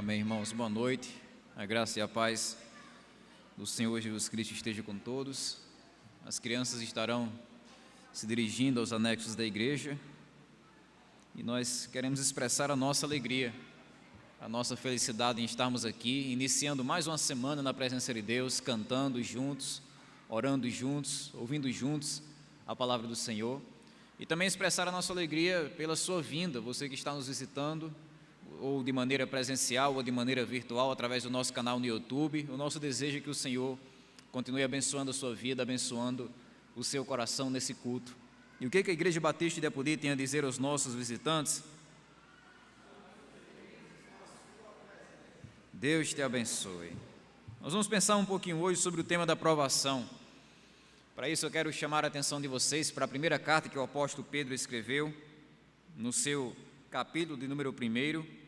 Amém, irmãos. Boa noite. A graça e a paz do Senhor Jesus Cristo esteja com todos. As crianças estarão se dirigindo aos anexos da igreja e nós queremos expressar a nossa alegria, a nossa felicidade em estarmos aqui, iniciando mais uma semana na presença de Deus, cantando juntos, orando juntos, ouvindo juntos a palavra do Senhor, e também expressar a nossa alegria pela sua vinda, você que está nos visitando, ou de maneira presencial, ou de maneira virtual, através do nosso canal no YouTube. O nosso desejo é que o Senhor continue abençoando a sua vida, abençoando o seu coração nesse culto. E o que a Igreja Batista de Apodi tem a dizer aos nossos visitantes? Deus te abençoe. Nós vamos pensar um pouquinho hoje sobre o tema da provação. Para isso eu quero chamar a atenção de vocês para a primeira carta que o apóstolo Pedro escreveu, no seu capítulo de número 1.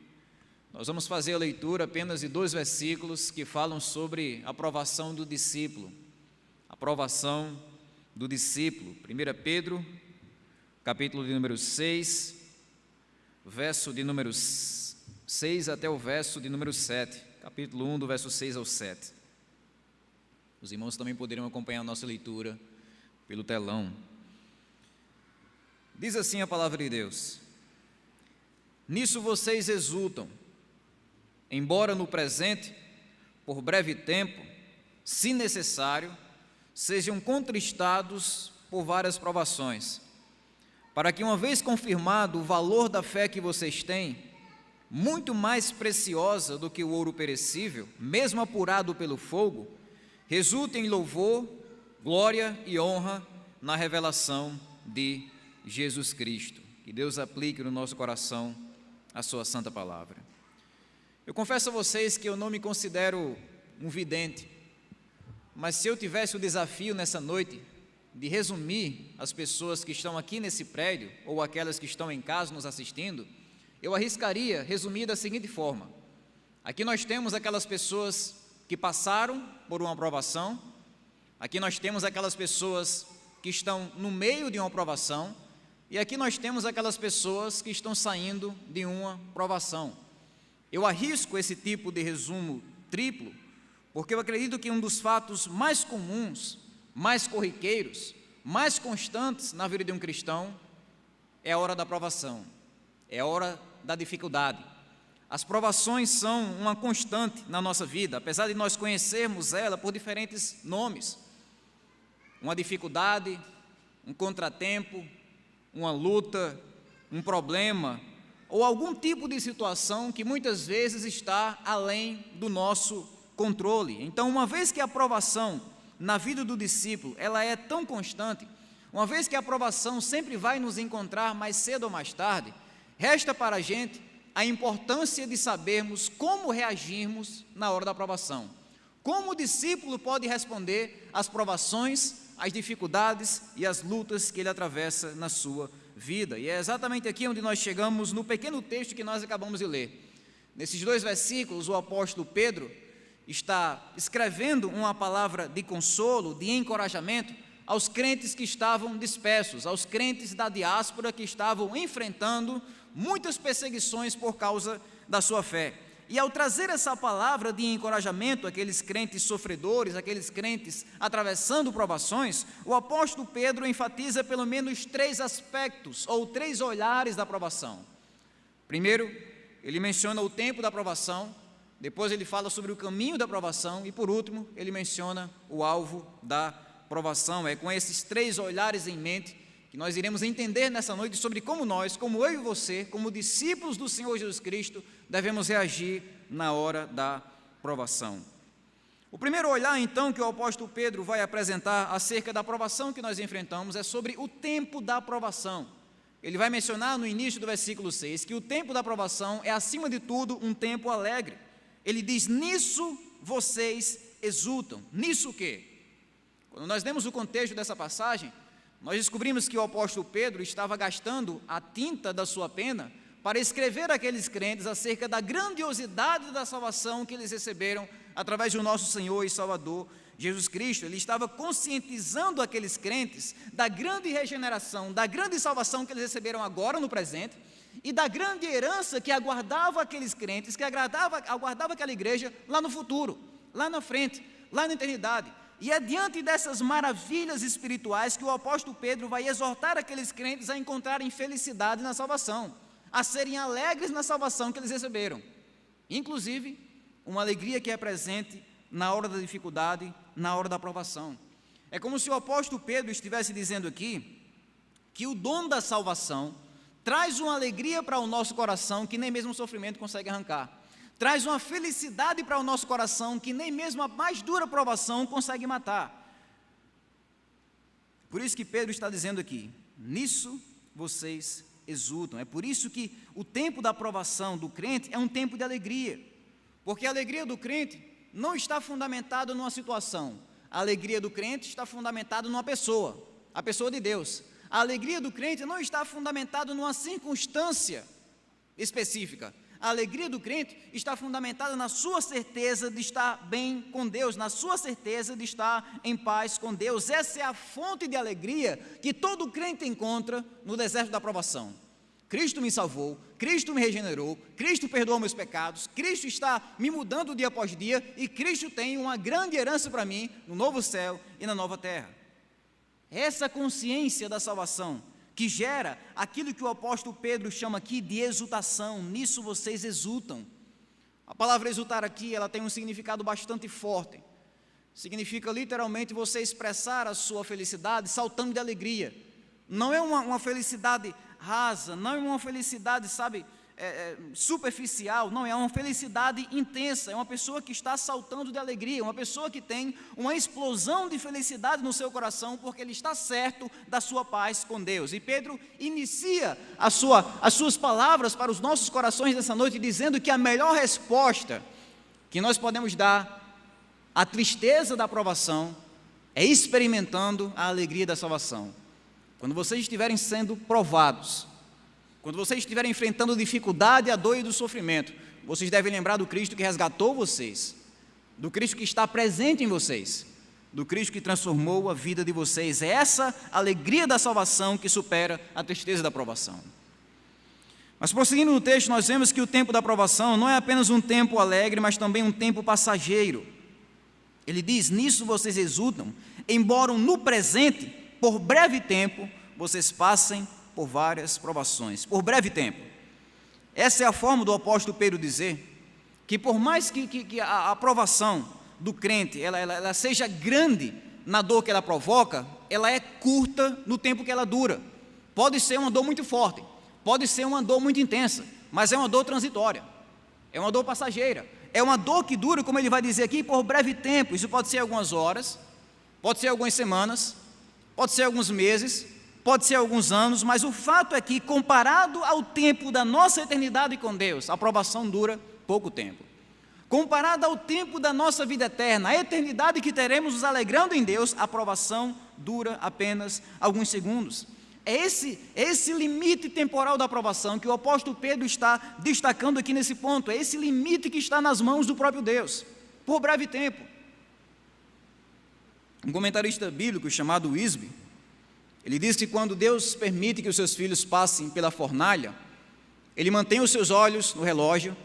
Nós vamos fazer a leitura apenas de 2 versículos que falam sobre a aprovação do discípulo. A aprovação do discípulo. 1 Pedro, capítulo de número 6, verso de número 6 até o verso de número 7. Capítulo 1, do verso 6 ao 7. Os irmãos também poderão acompanhar a nossa leitura pelo telão. Diz assim a palavra de Deus: nisso vocês exultam, embora no presente, por breve tempo, se necessário, sejam contristados por várias provações, para que, uma vez confirmado o valor da fé que vocês têm, muito mais preciosa do que o ouro perecível, mesmo apurado pelo fogo, resulte em louvor, glória e honra na revelação de Jesus Cristo. Que Deus aplique no nosso coração a sua santa palavra. Eu confesso a vocês que eu não me considero um vidente, mas se eu tivesse o desafio nessa noite de resumir as pessoas que estão aqui nesse prédio, ou aquelas que estão em casa nos assistindo, eu arriscaria resumir da seguinte forma: aqui nós temos aquelas pessoas que passaram por uma provação, aqui nós temos aquelas pessoas que estão no meio de uma provação, e aqui nós temos aquelas pessoas que estão saindo de uma provação. Eu arrisco esse tipo de resumo triplo, porque eu acredito que um dos fatos mais comuns, mais corriqueiros, mais constantes na vida de um cristão é a hora da provação, é a hora da dificuldade. As provações são uma constante na nossa vida, apesar de nós conhecermos ela por diferentes nomes. Uma dificuldade, um contratempo, uma luta, um problema, ou algum tipo de situação que muitas vezes está além do nosso controle. Então, uma vez que a provação na vida do discípulo, ela é tão constante, uma vez que a provação sempre vai nos encontrar mais cedo ou mais tarde, resta para a gente a importância de sabermos como reagirmos na hora da provação. Como o discípulo pode responder às provações, às dificuldades e às lutas que ele atravessa na sua vida. E é exatamente aqui onde nós chegamos no pequeno texto que nós acabamos de ler. Nesses 2 versículos, o apóstolo Pedro está escrevendo uma palavra de consolo, de encorajamento aos crentes que estavam dispersos, aos crentes da diáspora que estavam enfrentando muitas perseguições por causa da sua fé. E ao trazer essa palavra de encorajamento àqueles crentes sofredores, aqueles crentes atravessando provações, o apóstolo Pedro enfatiza pelo menos 3 aspectos ou 3 olhares da provação. Primeiro, ele menciona o tempo da provação, depois ele fala sobre o caminho da provação e, por último, ele menciona o alvo da provação. É com esses 3 olhares em mente que nós iremos entender nessa noite sobre como nós, como eu e você, como discípulos do Senhor Jesus Cristo, devemos reagir na hora da provação. O primeiro olhar, então, que o apóstolo Pedro vai apresentar acerca da provação que nós enfrentamos é sobre o tempo da provação. Ele vai mencionar no início do versículo 6 que o tempo da provação é, acima de tudo, um tempo alegre. Ele diz: nisso vocês exultam. Nisso o quê? Quando nós lemos o contexto dessa passagem, nós descobrimos que o apóstolo Pedro estava gastando a tinta da sua pena para escrever àqueles crentes acerca da grandiosidade da salvação que eles receberam através do nosso Senhor e Salvador Jesus Cristo. Ele estava conscientizando aqueles crentes da grande regeneração, da grande salvação que eles receberam agora no presente, e da grande herança que aguardava aqueles crentes, que aguardava aquela igreja lá no futuro, lá na frente, lá na eternidade. E é diante dessas maravilhas espirituais que o apóstolo Pedro vai exortar aqueles crentes a encontrarem felicidade na salvação, a serem alegres na salvação que eles receberam, inclusive uma alegria que é presente na hora da dificuldade, na hora da provação. É como se o apóstolo Pedro estivesse dizendo aqui que o dom da salvação traz uma alegria para o nosso coração que nem mesmo o sofrimento consegue arrancar, traz uma felicidade para o nosso coração que nem mesmo a mais dura provação consegue matar. Por isso que Pedro está dizendo aqui, nisso vocês exultam. É por isso que o tempo da provação do crente é um tempo de alegria, porque a alegria do crente não está fundamentada numa situação, a alegria do crente está fundamentada numa pessoa, a pessoa de Deus. A alegria do crente não está fundamentada numa circunstância específica. A alegria do crente está fundamentada na sua certeza de estar bem com Deus, na sua certeza de estar em paz com Deus. Essa é a fonte de alegria que todo crente encontra no deserto da provação. Cristo me salvou, Cristo me regenerou, Cristo perdoou meus pecados, Cristo está me mudando dia após dia e Cristo tem uma grande herança para mim no novo céu e na nova terra. Essa consciência da salvação que gera aquilo que o apóstolo Pedro chama aqui de exultação, nisso vocês exultam. A palavra exultar aqui, ela tem um significado bastante forte. Significa literalmente você expressar a sua felicidade saltando de alegria. Não é uma felicidade rasa, não é uma felicidade, sabe, superficial, não, é uma felicidade intensa, é uma pessoa que está saltando de alegria, uma pessoa que tem uma explosão de felicidade no seu coração, porque ele está certo da sua paz com Deus. E Pedro inicia as suas palavras para os nossos corações nessa noite, dizendo que a melhor resposta que nós podemos dar à tristeza da provação é experimentando a alegria da salvação. Quando vocês estiverem sendo provados, quando vocês estiverem enfrentando dificuldade, a dor e do sofrimento, vocês devem lembrar do Cristo que resgatou vocês, do Cristo que está presente em vocês, do Cristo que transformou a vida de vocês. É essa alegria da salvação que supera a tristeza da provação. Mas prosseguindo no texto, nós vemos que o tempo da provação não é apenas um tempo alegre, mas também um tempo passageiro. Ele diz, nisso vocês exultam, embora no presente, por breve tempo, vocês passem por várias provações, por breve tempo. Essa é a forma do apóstolo Pedro dizer que por mais que a provação do crente, ela seja grande na dor que ela provoca, ela é curta no tempo que ela dura. Pode ser uma dor muito forte, pode ser uma dor muito intensa, mas é uma dor transitória, é uma dor passageira, é uma dor que dura, como ele vai dizer aqui, por breve tempo. Isso pode ser algumas horas, pode ser algumas semanas, pode ser alguns meses, pode ser alguns anos, mas o fato é que, comparado ao tempo da nossa eternidade com Deus, a provação dura pouco tempo. Comparado ao tempo da nossa vida eterna, a eternidade que teremos nos alegrando em Deus, a provação dura apenas alguns segundos. É esse limite temporal da provação que o apóstolo Pedro está destacando aqui nesse ponto, é esse limite que está nas mãos do próprio Deus, por breve tempo. Um comentarista bíblico chamado Wisby, ele diz que quando Deus permite que os seus filhos passem pela fornalha, Ele mantém os seus olhos no relógio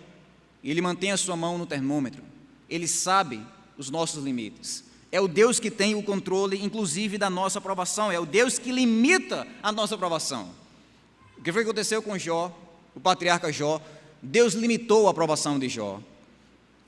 e Ele mantém a sua mão no termômetro. Ele sabe os nossos limites. É o Deus que tem o controle, inclusive, da nossa aprovação. É o Deus que limita a nossa aprovação. O que foi que aconteceu com Jó, o patriarca Jó? Deus limitou a aprovação de Jó.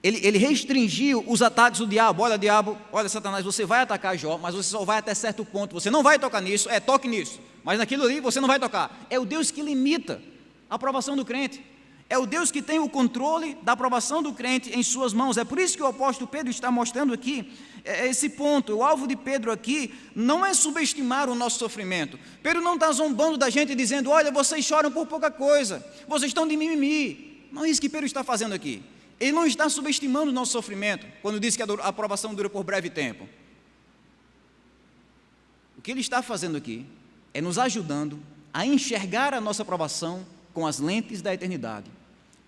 Ele restringiu os ataques do diabo. Olha, diabo, olha, Satanás, você vai atacar Jó, mas você só vai até certo ponto. Você não vai tocar nisso, toque nisso, mas naquilo ali você não vai tocar. É o Deus que limita a aprovação do crente. É o Deus que tem o controle da aprovação do crente em suas mãos. É por isso que o apóstolo Pedro está mostrando aqui esse ponto. O alvo de Pedro aqui não é subestimar o nosso sofrimento. Pedro não está zombando da gente dizendo, olha, vocês choram por pouca coisa, vocês estão de mimimi. Não é isso que Pedro está fazendo aqui. Ele não está subestimando o nosso sofrimento quando diz que a aprovação dura por breve tempo. O que ele está fazendo aqui é nos ajudando a enxergar a nossa aprovação com as lentes da eternidade,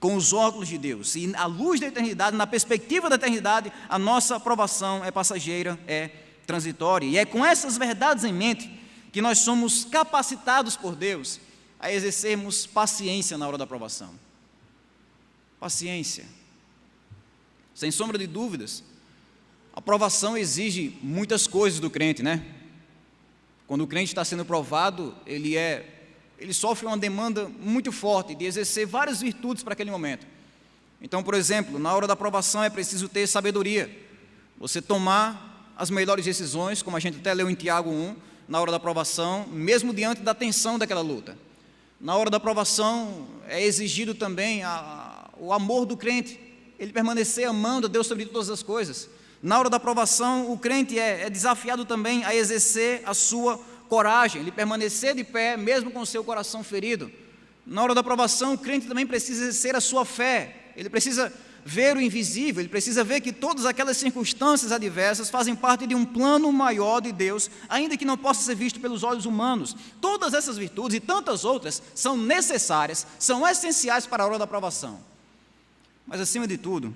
com os óculos de Deus. E à luz da eternidade, na perspectiva da eternidade, a nossa aprovação é passageira, é transitória. E é com essas verdades em mente que nós somos capacitados por Deus a exercermos paciência na hora da provação. Paciência. Sem sombra de dúvidas, a provação exige muitas coisas do crente, né? Quando o crente está sendo provado, ele sofre uma demanda muito forte de exercer várias virtudes para aquele momento. Então, por exemplo, na hora da provação é preciso ter sabedoria, você tomar as melhores decisões, como a gente até leu em Tiago 1, na hora da provação, mesmo diante da tensão daquela luta. Na hora da provação é exigido também o amor do crente, ele permanecer amando a Deus sobre todas as coisas. Na hora da provação, o crente é desafiado também a exercer a sua coragem, ele permanecer de pé, mesmo com o seu coração ferido. Na hora da provação, o crente também precisa exercer a sua fé, ele precisa ver o invisível, ele precisa ver que todas aquelas circunstâncias adversas fazem parte de um plano maior de Deus, ainda que não possa ser visto pelos olhos humanos. Todas essas virtudes e tantas outras são necessárias, são essenciais para a hora da provação. Mas, acima de tudo,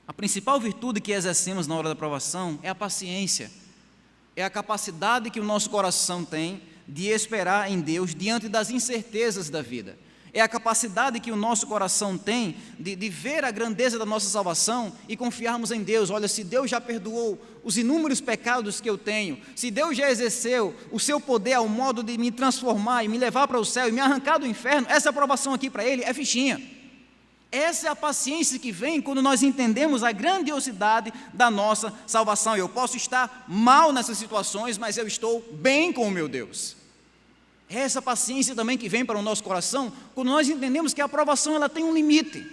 a principal virtude que exercemos na hora da provação é a paciência, é a capacidade que o nosso coração tem de esperar em Deus diante das incertezas da vida. É a capacidade que o nosso coração tem de ver a grandeza da nossa salvação e confiarmos em Deus. Olha, se Deus já perdoou os inúmeros pecados que eu tenho, se Deus já exerceu o seu poder ao modo de me transformar e me levar para o céu e me arrancar do inferno, essa aprovação aqui para Ele é fichinha. Essa é a paciência que vem quando nós entendemos a grandiosidade da nossa salvação. Eu posso estar mal nessas situações, mas eu estou bem com o meu Deus. É essa paciência também que vem para o nosso coração, quando nós entendemos que a aprovação ela tem um limite.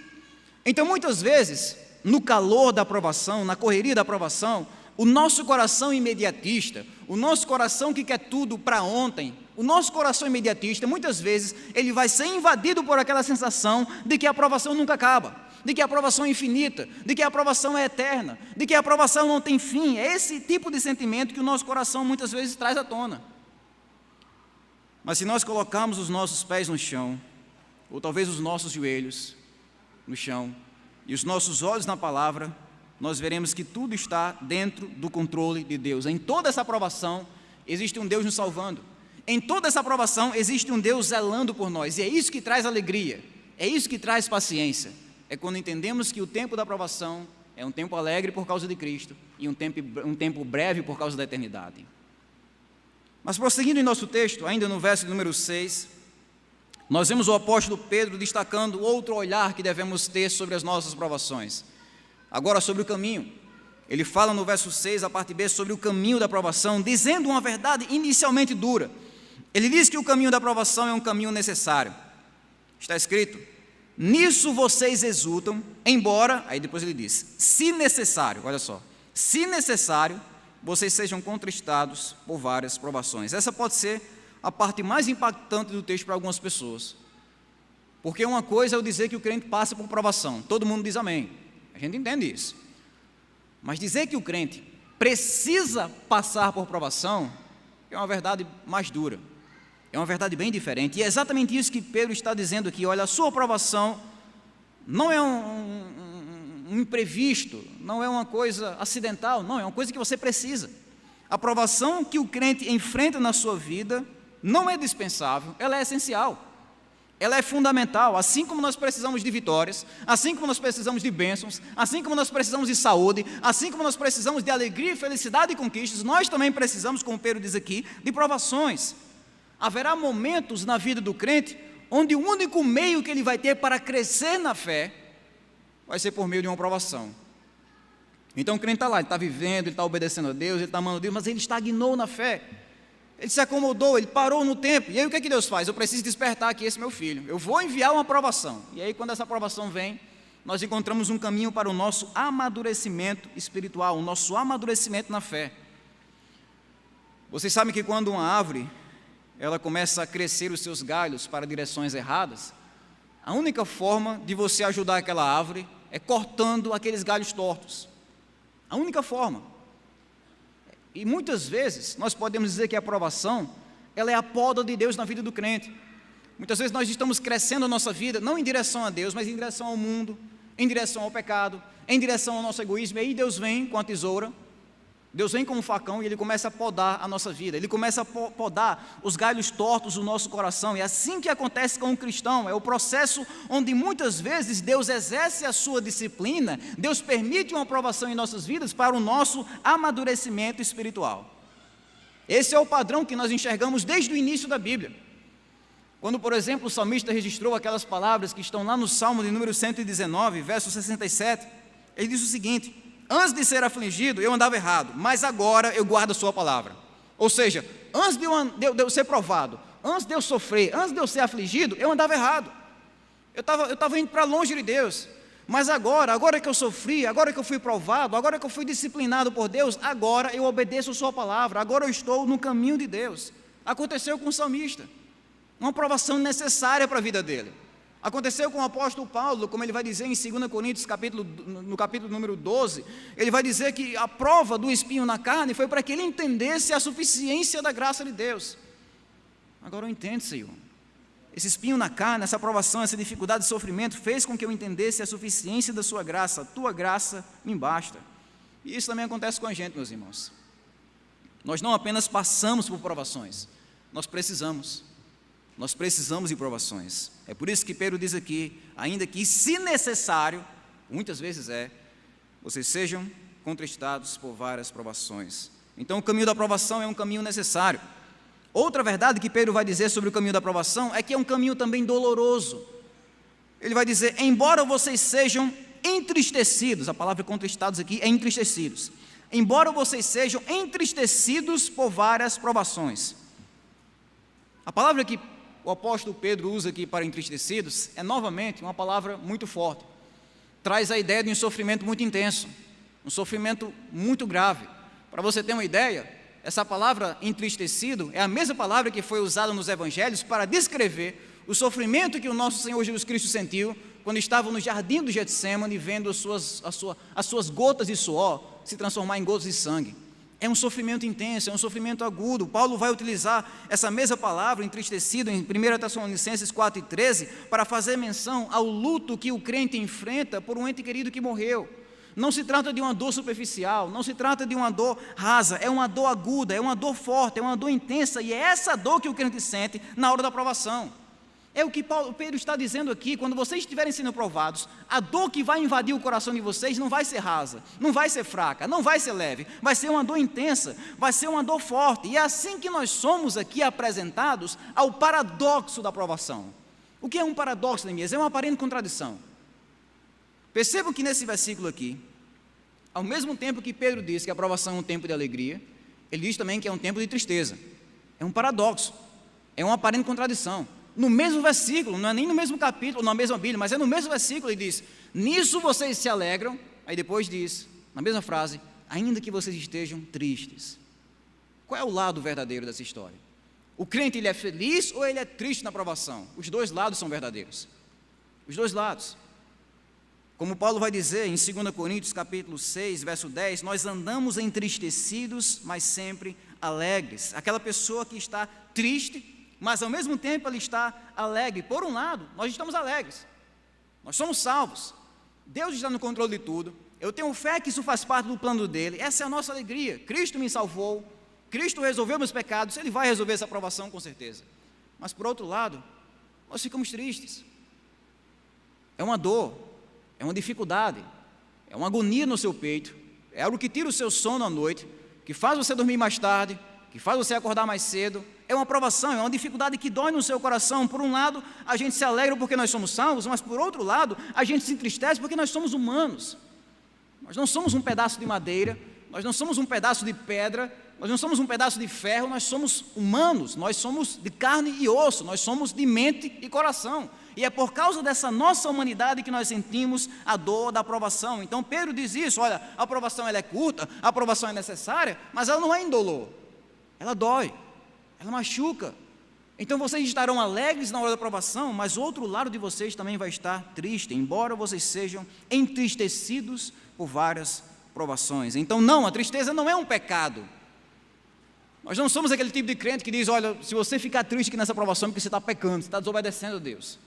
Então, muitas vezes, no calor da aprovação, na correria da aprovação, o nosso coração imediatista, o nosso coração que quer tudo para ontem, o nosso coração imediatista, muitas vezes, ele vai ser invadido por aquela sensação de que a aprovação nunca acaba, de que a aprovação é infinita, de que a aprovação é eterna, de que a aprovação não tem fim. É esse tipo de sentimento que o nosso coração muitas vezes traz à tona. Mas se nós colocarmos os nossos pés no chão, ou talvez os nossos joelhos no chão, e os nossos olhos na palavra, nós veremos que tudo está dentro do controle de Deus. Em toda essa aprovação, existe um Deus nos salvando. Em toda essa aprovação, existe um Deus zelando por nós. E é isso que traz alegria, é isso que traz paciência. É quando entendemos que o tempo da aprovação é um tempo alegre por causa de Cristo e um tempo breve por causa da eternidade. Mas prosseguindo em nosso texto, ainda no verso número 6, nós vemos o apóstolo Pedro destacando outro olhar que devemos ter sobre as nossas provações. Agora sobre o caminho. Ele fala no verso 6, a parte B, sobre o caminho da provação, dizendo uma verdade inicialmente dura. Ele diz que o caminho da provação é um caminho necessário. Está escrito: nisso vocês exultam, embora, aí depois ele diz, se necessário, olha só, se necessário, vocês sejam contristados por várias provações. Essa pode ser a parte mais impactante do texto para algumas pessoas. Porque uma coisa é eu dizer que o crente passa por provação, todo mundo diz amém, a gente entende isso. Mas dizer que o crente precisa passar por provação é uma verdade mais dura, é uma verdade bem diferente. E é exatamente isso que Pedro está dizendo aqui. Olha, a sua provação não é um imprevisto, não é uma coisa acidental, não, é uma coisa que você precisa. A provação que o crente enfrenta na sua vida não é dispensável, ela é essencial, ela é fundamental. Assim como nós precisamos de vitórias, assim como nós precisamos de bênçãos, assim como nós precisamos de saúde, assim como nós precisamos de alegria, felicidade e conquistas, nós também precisamos, como Pedro diz aqui, de provações. Haverá momentos na vida do crente onde o único meio que ele vai ter para crescer na fé vai ser por meio de uma provação. Então o crente está lá, ele está vivendo, ele está obedecendo a Deus, ele está amando a Deus, mas ele estagnou na fé, ele se acomodou, ele parou no tempo. E aí o que é que Deus faz? Eu preciso despertar aqui esse meu filho, eu vou enviar uma provação. E aí quando essa provação vem, nós encontramos um caminho para o nosso amadurecimento espiritual, o nosso amadurecimento na fé. Vocês sabem que quando uma árvore ela começa a crescer os seus galhos para direções erradas, a única forma de você ajudar aquela árvore é cortando aqueles galhos tortos. A única forma. E muitas vezes nós podemos dizer que a aprovação, ela é a poda de Deus na vida do crente. Muitas vezes nós estamos crescendo a nossa vida, não em direção a Deus, mas em direção ao mundo, em direção ao pecado, em direção ao nosso egoísmo, e aí Deus vem com a tesoura, Deus vem com um facão e Ele começa a podar a nossa vida, Ele começa a podar os galhos tortos do nosso coração. E é assim que acontece com um cristão, é o processo onde muitas vezes Deus exerce a sua disciplina, Deus permite uma aprovação em nossas vidas para o nosso amadurecimento espiritual. Esse é o padrão que nós enxergamos desde o início da Bíblia. Quando, por exemplo, o salmista registrou aquelas palavras que estão lá no Salmo de número 119, verso 67, ele diz o seguinte: antes de ser afligido, eu andava errado, mas agora eu guardo a sua palavra. Ou seja, antes de eu ser provado, antes de eu sofrer, antes de eu ser afligido, eu andava errado. Eu estava indo para longe de Deus. Mas agora que eu sofri, agora que eu fui provado, agora que eu fui disciplinado por Deus, agora eu obedeço a sua palavra, agora eu estou no caminho de Deus. Aconteceu com o salmista, uma provação necessária para a vida dele. Aconteceu com o apóstolo Paulo, como ele vai dizer em 2 Coríntios, no capítulo número 12, ele vai dizer que a prova do espinho na carne foi para que ele entendesse a suficiência da graça de Deus. Agora eu entendo, Senhor. Esse espinho na carne, essa provação, essa dificuldade de sofrimento fez com que eu entendesse a suficiência da sua graça. A tua graça me basta. E isso também acontece com a gente, meus irmãos. Nós não apenas passamos por provações, nós precisamos de provações. É por isso que Pedro diz aqui, ainda que se necessário, muitas vezes vocês sejam contristados por várias provações. Então o caminho da provação é um caminho necessário. Outra verdade que Pedro vai dizer sobre o caminho da provação é que é um caminho também doloroso. Ele vai dizer, embora vocês sejam entristecidos, a palavra contristados aqui é entristecidos, embora vocês sejam entristecidos por várias provações. A palavra que o apóstolo Pedro usa aqui para entristecidos é novamente uma palavra muito forte. Traz a ideia de um sofrimento muito intenso, um sofrimento muito grave. Para você ter uma ideia, essa palavra entristecido é a mesma palavra que foi usada nos evangelhos para descrever o sofrimento que o nosso Senhor Jesus Cristo sentiu quando estava no jardim do Getsemane, vendo as suas gotas de suor se transformar em gotas de sangue. É um sofrimento intenso, é um sofrimento agudo. Paulo vai utilizar essa mesma palavra, entristecido, em 1 Tessalonicenses 4:13, para fazer menção ao luto que o crente enfrenta por um ente querido que morreu. Não se trata de uma dor superficial, não se trata de uma dor rasa, é uma dor aguda, é uma dor forte, é uma dor intensa, e é essa dor que o crente sente na hora da provação. É o que Pedro está dizendo aqui: quando vocês estiverem sendo provados, a dor que vai invadir o coração de vocês não vai ser rasa, não vai ser fraca, não vai ser leve, vai ser uma dor intensa, vai ser uma dor forte. E é assim que nós somos aqui apresentados ao paradoxo da provação. O que é um paradoxo, Neemias? É uma aparente contradição. Percebam que nesse versículo aqui, ao mesmo tempo que Pedro diz que a provação é um tempo de alegria, ele diz também que é um tempo de tristeza. É um paradoxo, é uma aparente contradição. No mesmo versículo, não é nem no mesmo capítulo, na mesma Bíblia, mas é no mesmo versículo, ele diz, nisso vocês se alegram, aí depois diz, na mesma frase, ainda que vocês estejam tristes. Qual é o lado verdadeiro dessa história? O crente, ele é feliz ou ele é triste na provação? Os dois lados são verdadeiros. Os dois lados. Como Paulo vai dizer em 2 Coríntios capítulo 6, verso 10, nós andamos entristecidos, mas sempre alegres. Aquela pessoa que está triste, mas ao mesmo tempo ela está alegre. Por um lado, nós estamos alegres, nós somos salvos, Deus está no controle de tudo, eu tenho fé que isso faz parte do plano dele, essa é a nossa alegria. Cristo me salvou, Cristo resolveu meus pecados, Ele vai resolver essa provação com certeza. Mas por outro lado, nós ficamos tristes, é uma dor, é uma dificuldade, é uma agonia no seu peito, é algo que tira o seu sono à noite, que faz você dormir mais tarde, que faz você acordar mais cedo. É uma provação, é uma dificuldade que dói no seu coração. Por um lado, a gente se alegra porque nós somos salvos, mas por outro lado, a gente se entristece porque nós somos humanos. Nós não somos um pedaço de madeira, nós não somos um pedaço de pedra, nós não somos um pedaço de ferro, nós somos humanos, nós somos de carne e osso, nós somos de mente e coração. E é por causa dessa nossa humanidade que nós sentimos a dor da provação. Então Pedro diz isso, olha, a provação ela é curta, a provação é necessária, mas ela não é indolor, ela dói, ela machuca. Então vocês estarão alegres na hora da provação, mas o outro lado de vocês também vai estar triste, embora vocês sejam entristecidos por várias provações. Então não, a tristeza não é um pecado. Nós não somos aquele tipo de crente que diz, olha, se você ficar triste aqui nessa provação, é porque você está pecando, você está desobedecendo a Deus,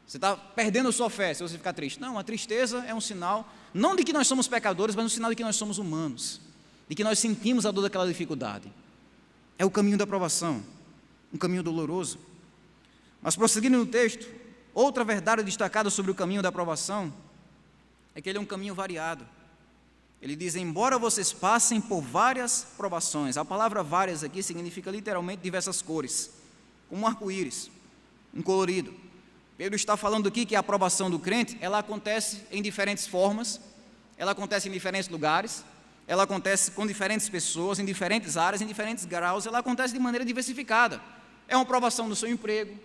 você está perdendo a sua fé se você ficar triste. Não, a tristeza é um sinal, não de que nós somos pecadores, mas um sinal de que nós somos humanos. de que nós sentimos a dor daquela dificuldade. É o caminho da provação, um caminho doloroso. Mas prosseguindo no texto, outra verdade destacada sobre o caminho da provação é que ele é um caminho variado. Ele diz: embora vocês passem por várias provações. A palavra várias aqui significa literalmente diversas cores, como um arco-íris, um colorido. Pedro está falando aqui que a aprovação do crente, ela acontece em diferentes formas, ela acontece em diferentes lugares, ela acontece com diferentes pessoas, em diferentes áreas, em diferentes graus, ela acontece de maneira diversificada. É uma aprovação no seu emprego,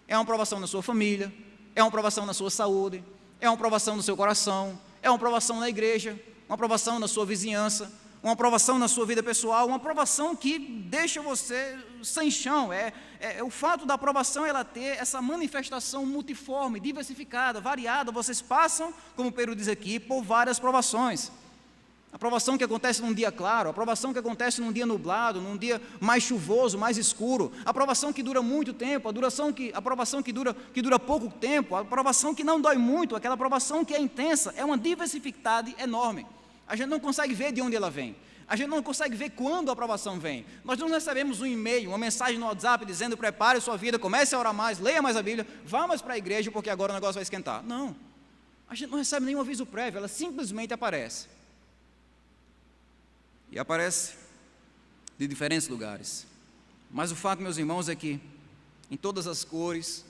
é uma aprovação na sua família, é uma aprovação na sua saúde, é uma aprovação no seu coração, é uma aprovação na igreja, uma aprovação na sua vizinhança, uma aprovação na sua vida pessoal, uma aprovação que deixa você sem chão. O fato da aprovação, ela ter essa manifestação multiforme, diversificada, variada. Vocês passam, como Pedro diz aqui, por várias provações. A provação que acontece num dia claro, a provação que acontece num dia nublado, num dia mais chuvoso, mais escuro, a provação que dura muito tempo, a provação que dura pouco tempo, a provação que não dói muito, aquela provação que é intensa, é uma diversidade enorme. A gente não consegue ver de onde ela vem, a gente não consegue ver quando a aprovação vem. Nós não recebemos um e-mail, uma mensagem no WhatsApp dizendo: prepare sua vida, comece a orar mais, leia mais a Bíblia, vá mais para a igreja porque agora o negócio vai esquentar. Não, a gente não recebe nenhum aviso prévio, ela simplesmente aparece. E aparece de diferentes lugares. Mas o fato, meus irmãos, é que em todas as cores,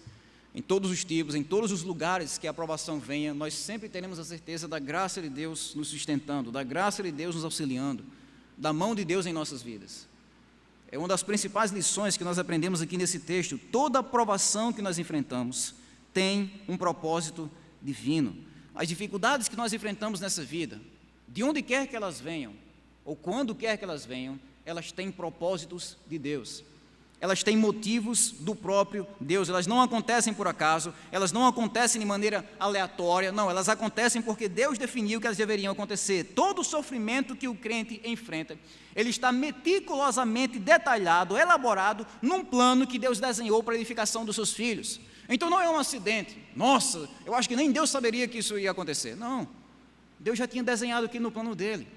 em todos os tipos, em todos os lugares que a aprovação venha, nós sempre teremos a certeza da graça de Deus nos sustentando, da graça de Deus nos auxiliando, da mão de Deus em nossas vidas. É uma das principais lições que nós aprendemos aqui nesse texto. Toda aprovação que nós enfrentamos tem um propósito divino. As dificuldades que nós enfrentamos nessa vida, de onde quer que elas venham, ou quando quer que elas venham, elas têm propósitos de Deus. Elas têm motivos do próprio Deus. Elas não acontecem por acaso, elas não acontecem de maneira aleatória, não, elas acontecem porque Deus definiu que elas deveriam acontecer. Todo o sofrimento que o crente enfrenta, ele está meticulosamente detalhado, elaborado, num plano que Deus desenhou para a edificação dos seus filhos. Então não é um acidente. Nossa, eu acho que nem Deus saberia que isso ia acontecer. Não, Deus já tinha desenhado aqui no plano dele.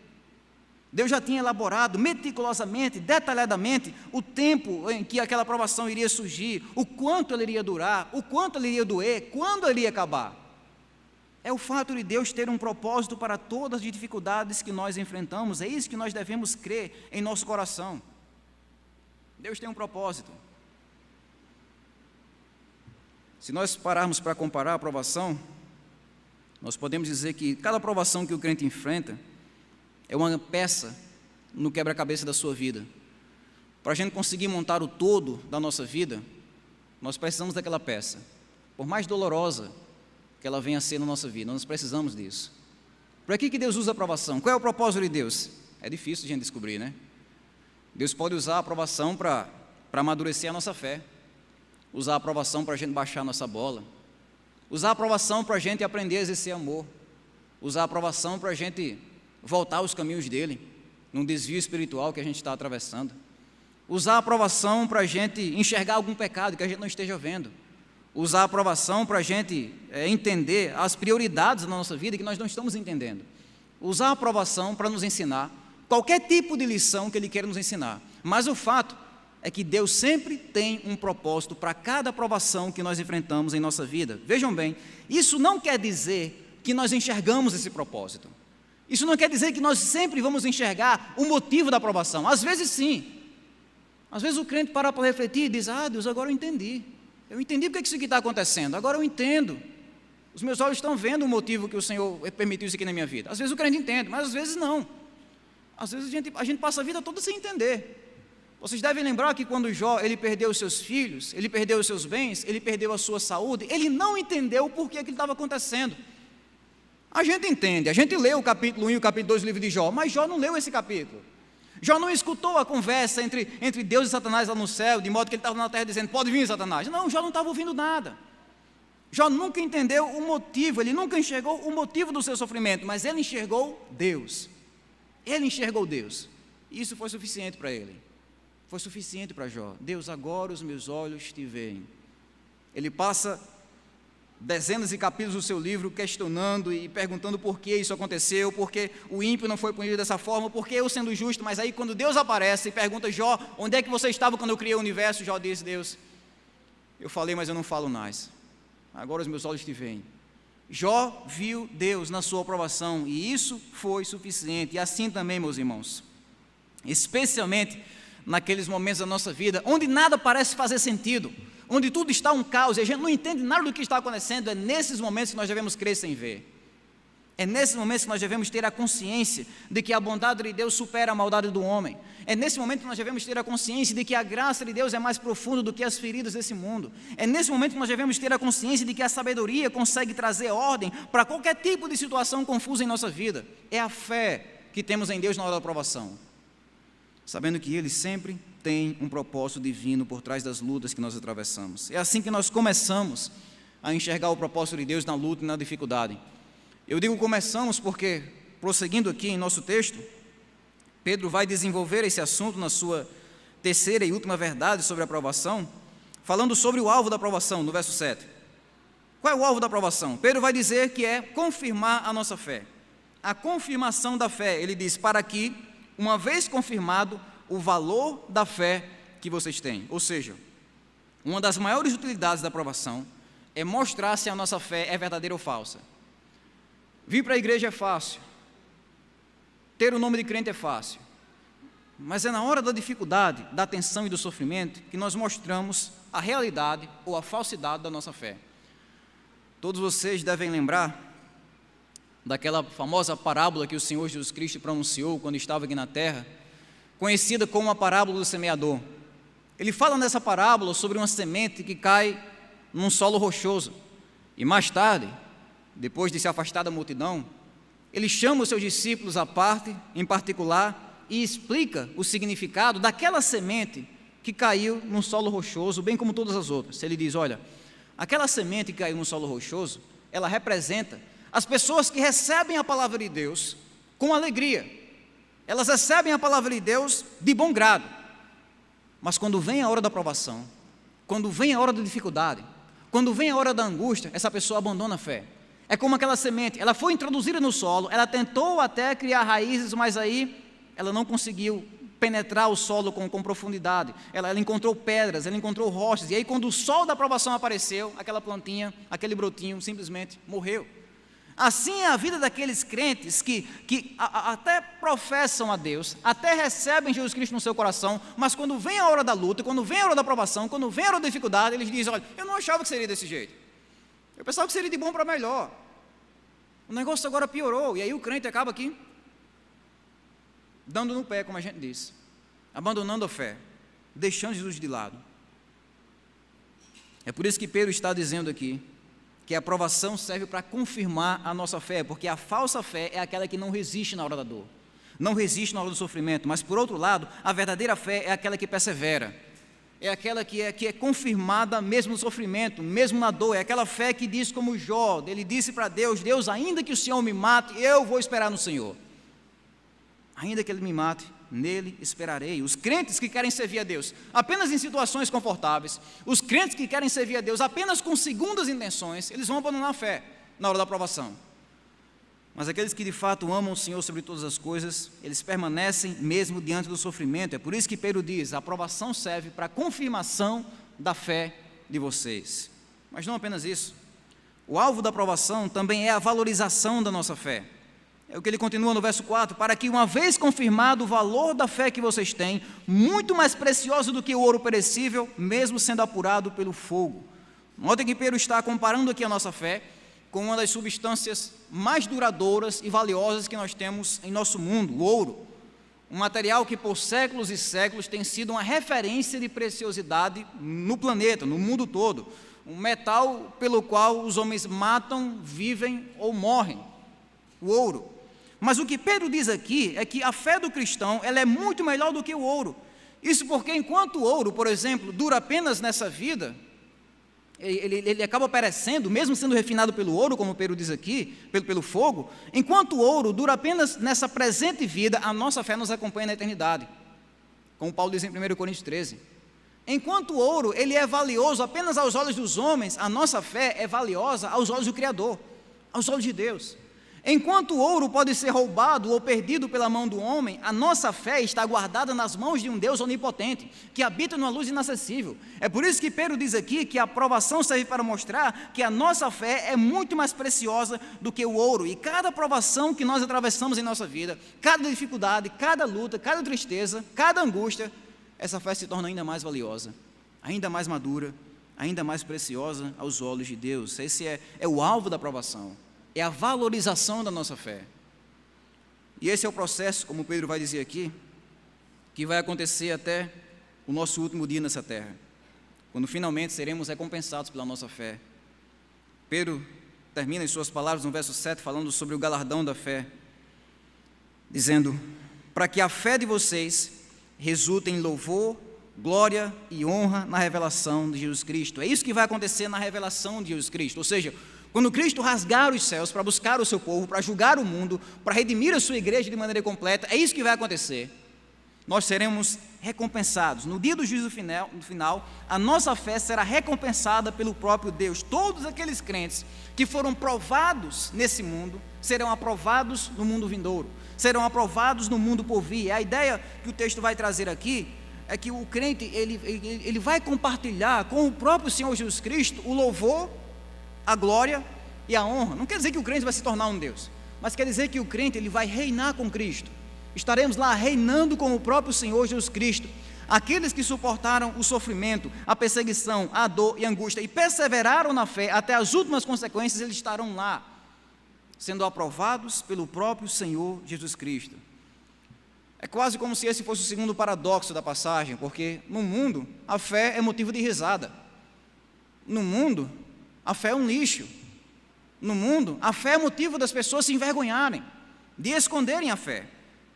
Deus já tinha elaborado meticulosamente, detalhadamente, o tempo em que aquela aprovação iria surgir, o quanto ela iria durar, o quanto ela iria doer, quando ela iria acabar. É o fato de Deus ter um propósito para todas as dificuldades que nós enfrentamos. É isso que nós devemos crer em nosso coração. Deus tem um propósito. Se nós pararmos para comparar a aprovação, nós podemos dizer que cada aprovação que o crente enfrenta é uma peça no quebra-cabeça da sua vida. Para a gente conseguir montar o todo da nossa vida, nós precisamos daquela peça. Por mais dolorosa que ela venha a ser na nossa vida, nós precisamos disso. Para que Deus usa a aprovação? Qual é o propósito de Deus? É difícil de a gente descobrir, né? Deus pode usar a aprovação para amadurecer a nossa fé, usar a aprovação para a gente baixar a nossa bola, usar a aprovação para a gente aprender a exercer amor, usar a aprovação para a gente voltar aos caminhos dele, num desvio espiritual que a gente está atravessando, usar a aprovação para a gente enxergar algum pecado que a gente não esteja vendo, usar a aprovação para a gente entender as prioridades da nossa vida que nós não estamos entendendo, usar a aprovação para nos ensinar qualquer tipo de lição que ele queira nos ensinar. Mas o fato é que Deus sempre tem um propósito para cada aprovação que nós enfrentamos em nossa vida. Vejam bem, isso não quer dizer que nós enxergamos esse propósito. Isso não quer dizer que nós sempre vamos enxergar o motivo da aprovação. Às vezes sim. Às vezes o crente para refletir e diz: Deus, agora eu entendi. Eu entendi porque isso aqui está acontecendo. Agora eu entendo. Os meus olhos estão vendo o motivo que o Senhor permitiu isso aqui na minha vida. Às vezes o crente entende, mas às vezes não. Às vezes a gente passa a vida toda sem entender. Vocês devem lembrar que quando Jó, ele perdeu os seus filhos, ele perdeu os seus bens, ele perdeu a sua saúde, ele não entendeu o porquê que estava acontecendo. A gente entende, a gente lê o capítulo 1 e o capítulo 2 do livro de Jó, mas Jó não leu esse capítulo. Jó não escutou a conversa entre Deus e Satanás lá no céu, de modo que ele estava na terra dizendo: pode vir, Satanás. Não, Jó não estava ouvindo nada. Jó nunca entendeu o motivo, ele nunca enxergou o motivo do seu sofrimento, mas ele enxergou Deus. Ele enxergou Deus. E isso foi suficiente para ele. Foi suficiente para Jó. Deus, agora os meus olhos te veem. Ele passa dezenas de capítulos do seu livro, questionando e perguntando por que isso aconteceu, por que o ímpio não foi punido dessa forma, por que eu sendo justo. Mas aí quando Deus aparece e pergunta: Jó, onde é que você estava quando eu criei o universo? Jó diz: Deus, eu falei, mas eu não falo mais, agora os meus olhos te veem. Jó viu Deus na sua aprovação, e isso foi suficiente. E assim também, meus irmãos, especialmente naqueles momentos da nossa vida onde nada parece fazer sentido, onde tudo está um caos e a gente não entende nada do que está acontecendo, é nesses momentos que nós devemos crer sem ver. É nesses momentos que nós devemos ter a consciência de que a bondade de Deus supera a maldade do homem. É nesse momento que nós devemos ter a consciência de que a graça de Deus é mais profunda do que as feridas desse mundo. É nesse momento que nós devemos ter a consciência de que a sabedoria consegue trazer ordem para qualquer tipo de situação confusa em nossa vida. É a fé que temos em Deus na hora da provação, sabendo que Ele sempre tem um propósito divino por trás das lutas que nós atravessamos. É assim que nós começamos a enxergar o propósito de Deus na luta e na dificuldade. Eu digo começamos porque, prosseguindo aqui em nosso texto, Pedro vai desenvolver esse assunto na sua terceira e última verdade sobre a aprovação, falando sobre o alvo da aprovação, no verso 7. Qual é o alvo da aprovação? Pedro vai dizer que é confirmar a nossa fé. A confirmação da fé, ele diz, para que, uma vez confirmado, o valor da fé que vocês têm. Ou seja, uma das maiores utilidades da aprovação é mostrar se a nossa fé é verdadeira ou falsa. Vir para a igreja é fácil, ter o nome de crente é fácil, mas é na hora da dificuldade, da tensão e do sofrimento que nós mostramos a realidade ou a falsidade da nossa fé. Todos vocês devem lembrar daquela famosa parábola que o Senhor Jesus Cristo pronunciou quando estava aqui na terra, conhecida como a parábola do semeador. Ele fala nessa parábola sobre uma semente que cai num solo rochoso, e mais tarde, depois de se afastar da multidão, ele chama os seus discípulos à parte, em particular, e explica o significado daquela semente que caiu num solo rochoso, bem como todas as outras. Ele diz: olha, aquela semente que caiu num solo rochoso, ela representa as pessoas que recebem a palavra de Deus com alegria. Elas recebem a palavra de Deus de bom grado, mas quando vem a hora da provação, quando vem a hora da dificuldade, quando vem a hora da angústia, essa pessoa abandona a fé. É como aquela semente, ela foi introduzida no solo, ela tentou até criar raízes, mas aí ela não conseguiu penetrar o solo com profundidade. Ela encontrou pedras, ela encontrou rochas, e aí quando o sol da aprovação apareceu, aquela plantinha, aquele brotinho simplesmente morreu. Assim é a vida daqueles crentes que até professam a Deus, até recebem Jesus Cristo no seu coração, mas quando vem a hora da luta, quando vem a hora da aprovação, quando vem a hora da dificuldade, eles dizem: olha, eu não achava que seria desse jeito, eu pensava que seria de bom para melhor, o negócio agora piorou. E aí o crente acaba aqui dando no pé, como a gente diz, abandonando a fé, deixando Jesus de lado. É por isso que Pedro está dizendo aqui que a aprovação serve para confirmar a nossa fé, porque a falsa fé é aquela que não resiste na hora da dor, não resiste na hora do sofrimento, mas por outro lado, a verdadeira fé é aquela que persevera, é aquela que é confirmada mesmo no sofrimento, mesmo na dor, é aquela fé que diz como Jó, ele disse para Deus: Deus, ainda que o Senhor me mate, eu vou esperar no Senhor, ainda que Ele me mate, nele esperarei. Os crentes que querem servir a Deus apenas em situações confortáveis, os crentes que querem servir a Deus apenas com segundas intenções, eles vão abandonar a fé na hora da aprovação. Mas aqueles que de fato amam o Senhor sobre todas as coisas, eles permanecem mesmo diante do sofrimento. É por isso que Pedro diz: a aprovação serve para a confirmação da fé de vocês. Mas não apenas isso, o alvo da aprovação também é a valorização da nossa fé. É o que ele continua no verso 4, para que, uma vez confirmado o valor da fé que vocês têm, muito mais precioso do que o ouro perecível, mesmo sendo apurado pelo fogo. Notem que Pedro está comparando aqui a nossa fé com uma das substâncias mais duradouras e valiosas que nós temos em nosso mundo, o ouro. Um material que por séculos e séculos tem sido uma referência de preciosidade no planeta, no mundo todo. Um metal pelo qual os homens matam, vivem ou morrem, o ouro. Mas o que Pedro diz aqui é que a fé do cristão, ela é muito melhor do que o ouro. Isso porque enquanto o ouro, por exemplo, dura apenas nessa vida, ele acaba perecendo, mesmo sendo refinado pelo ouro, como Pedro diz aqui, pelo fogo. Enquanto o ouro dura apenas nessa presente vida, a nossa fé nos acompanha na eternidade, como Paulo diz em 1 Coríntios 13. Enquanto o ouro ele é valioso apenas aos olhos dos homens, a nossa fé é valiosa aos olhos do Criador, aos olhos de Deus. Enquanto o ouro pode ser roubado ou perdido pela mão do homem, a nossa fé está guardada nas mãos de um Deus onipotente, que habita numa luz inacessível. É por isso que Pedro diz aqui que a provação serve para mostrar que a nossa fé é muito mais preciosa do que o ouro. E cada provação que nós atravessamos em nossa vida, cada dificuldade, cada luta, cada tristeza, cada angústia, essa fé se torna ainda mais valiosa, ainda mais madura, ainda mais preciosa aos olhos de Deus. Esse é o alvo da provação. É a valorização da nossa fé. E esse é o processo, como Pedro vai dizer aqui, que vai acontecer até o nosso último dia nessa terra, quando finalmente seremos recompensados pela nossa fé. Pedro termina em suas palavras no verso 7, falando sobre o galardão da fé, dizendo: para que a fé de vocês resulte em louvor, glória e honra na revelação de Jesus Cristo. É isso que vai acontecer na revelação de Jesus Cristo, ou seja, quando Cristo rasgar os céus para buscar o seu povo, para julgar o mundo, para redimir a sua igreja de maneira completa, é isso que vai acontecer. Nós seremos recompensados. No dia do juízo final, a nossa fé será recompensada pelo próprio Deus. Todos aqueles crentes que foram provados nesse mundo, serão aprovados no mundo vindouro, serão aprovados no mundo por vir. A ideia que o texto vai trazer aqui é que o crente ele vai compartilhar com o próprio Senhor Jesus Cristo o louvor, a glória e a honra. Não quer dizer que o crente vai se tornar um Deus, mas quer dizer que o crente ele vai reinar com Cristo. Estaremos lá reinando com o próprio Senhor Jesus Cristo. Aqueles que suportaram o sofrimento, a perseguição, a dor e a angústia e perseveraram na fé até as últimas consequências, eles estarão lá, sendo aprovados pelo próprio Senhor Jesus Cristo. É quase como se esse fosse o segundo paradoxo da passagem, porque no mundo a fé é motivo de risada. No mundo a fé é um lixo. No mundo, a fé é motivo das pessoas se envergonharem, de esconderem a fé.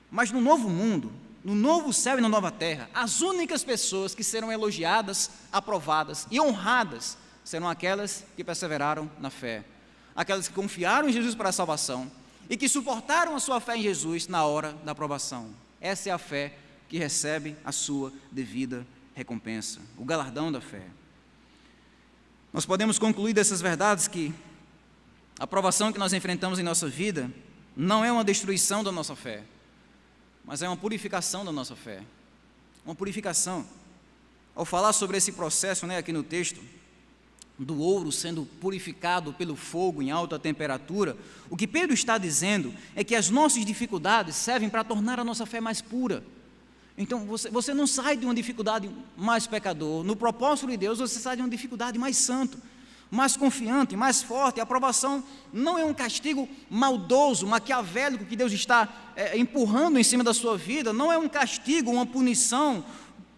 Mas no novo mundo, no novo céu e na nova terra, as únicas pessoas que serão elogiadas, aprovadas e honradas serão aquelas que perseveraram na fé, aquelas que confiaram em Jesus para a salvação e que suportaram a sua fé em Jesus na hora da aprovação. Essa é a fé que recebe a sua devida recompensa, o galardão da fé. Nós podemos concluir dessas verdades que a provação que nós enfrentamos em nossa vida não é uma destruição da nossa fé, mas é uma purificação da nossa fé. Uma purificação. Ao falar sobre esse processo, aqui no texto, do ouro sendo purificado pelo fogo em alta temperatura, o que Pedro está dizendo é que as nossas dificuldades servem para tornar a nossa fé mais pura. Então, você não sai de uma dificuldade mais pecador. No propósito de Deus, você sai de uma dificuldade mais santo, mais confiante, mais forte. A aprovação não é um castigo maldoso, maquiavélico, que Deus está empurrando em cima da sua vida. Não é um castigo, uma punição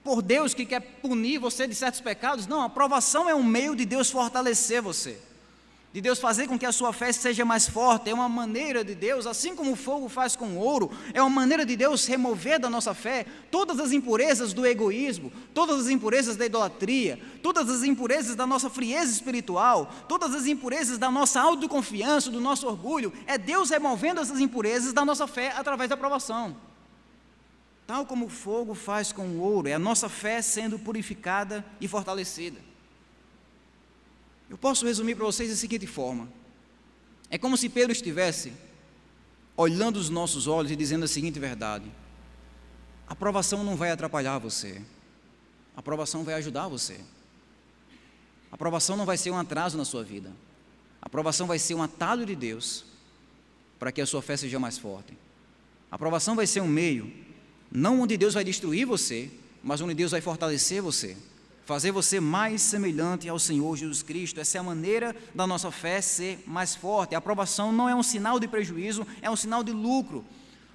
por Deus que quer punir você de certos pecados. Não, a aprovação é um meio de Deus fortalecer você, de Deus fazer com que a sua fé seja mais forte. É uma maneira de Deus, assim como o fogo faz com o ouro, é uma maneira de Deus remover da nossa fé todas as impurezas do egoísmo, todas as impurezas da idolatria, todas as impurezas da nossa frieza espiritual, todas as impurezas da nossa autoconfiança, do nosso orgulho. É Deus removendo essas impurezas da nossa fé através da aprovação. Tal como o fogo faz com o ouro, é a nossa fé sendo purificada e fortalecida. Eu posso resumir para vocês da seguinte forma: é como se Pedro estivesse olhando os nossos olhos e dizendo a seguinte verdade: a aprovação não vai atrapalhar você, a aprovação vai ajudar você. A aprovação não vai ser um atraso na sua vida, a aprovação vai ser um atalho de Deus para que a sua fé seja mais forte. A aprovação vai ser um meio, não onde Deus vai destruir você, mas onde Deus vai fortalecer você, fazer você mais semelhante ao Senhor Jesus Cristo. Essa é a maneira da nossa fé ser mais forte. A aprovação não é um sinal de prejuízo, é um sinal de lucro.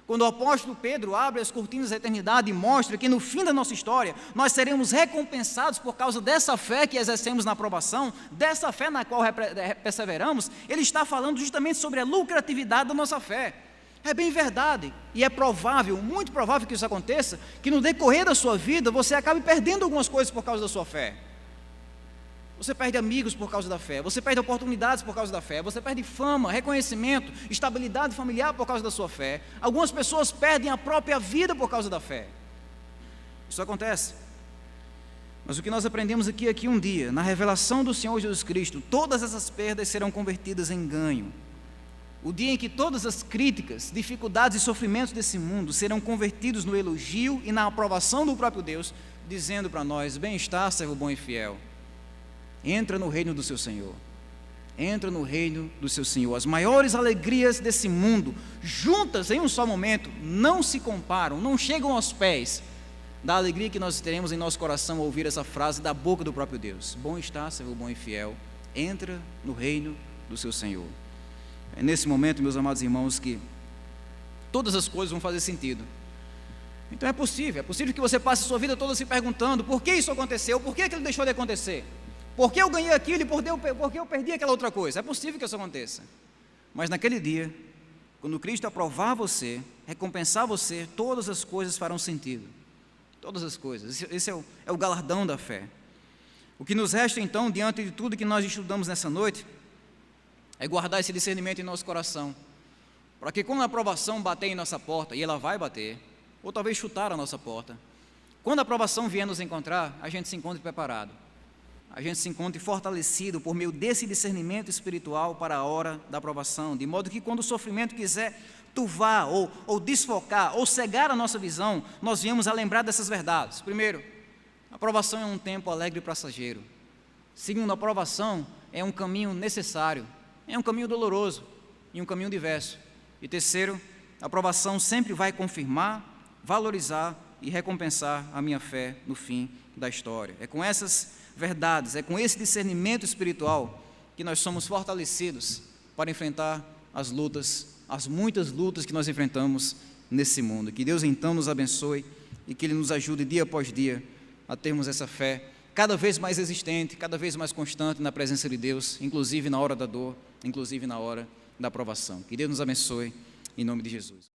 Quando o apóstolo Pedro abre as cortinas da eternidade e mostra que no fim da nossa história nós seremos recompensados por causa dessa fé que exercemos na aprovação, dessa fé na qual perseveramos, ele está falando justamente sobre a lucratividade da nossa fé. É bem verdade, e é provável, muito provável que isso aconteça, que no decorrer da sua vida você acabe perdendo algumas coisas por causa da sua fé. Você perde amigos por causa da fé, você perde oportunidades por causa da fé, você perde fama, reconhecimento, estabilidade familiar por causa da sua fé. Algumas pessoas perdem a própria vida por causa da fé. Isso acontece. Mas o que nós aprendemos aqui é que um dia, na revelação do Senhor Jesus Cristo, todas essas perdas serão convertidas em ganho. O dia em que todas as críticas, dificuldades e sofrimentos desse mundo serão convertidos no elogio e na aprovação do próprio Deus, dizendo para nós: bem-estar, servo bom e fiel, entra no reino do seu Senhor. Entra no reino do seu Senhor. As maiores alegrias desse mundo, juntas em um só momento, não se comparam, não chegam aos pés da alegria que nós teremos em nosso coração ao ouvir essa frase da boca do próprio Deus: bom está, servo bom e fiel, entra no reino do seu Senhor. É nesse momento, meus amados irmãos, que todas as coisas vão fazer sentido. Então é possível que você passe a sua vida toda se perguntando: por que isso aconteceu? Por que aquilo deixou de acontecer? Por que eu ganhei aquilo e por que eu perdi aquela outra coisa? É possível que isso aconteça. Mas naquele dia, quando Cristo aprovar você, recompensar você, todas as coisas farão sentido. Todas as coisas. Esse é o galardão da fé. O que nos resta então, diante de tudo que nós estudamos nessa noite, é guardar esse discernimento em nosso coração, para que quando a aprovação bater em nossa porta, e ela vai bater, ou talvez chutar a nossa porta, quando a aprovação vier nos encontrar, a gente se encontre preparado, a gente se encontre fortalecido por meio desse discernimento espiritual para a hora da aprovação, de modo que quando o sofrimento quiser turvar, ou desfocar, ou cegar a nossa visão, nós viemos a lembrar dessas verdades. Primeiro, a aprovação é um tempo alegre e passageiro. Segundo, a aprovação é um caminho necessário, é um caminho doloroso e um caminho diverso. E terceiro, a aprovação sempre vai confirmar, valorizar e recompensar a minha fé no fim da história. É com essas verdades, é com esse discernimento espiritual que nós somos fortalecidos para enfrentar as lutas, as muitas lutas que nós enfrentamos nesse mundo. Que Deus então nos abençoe e que Ele nos ajude dia após dia a termos essa fé cada vez mais existente, cada vez mais constante na presença de Deus, inclusive na hora da dor, inclusive na hora da aprovação. Que Deus nos abençoe, em nome de Jesus.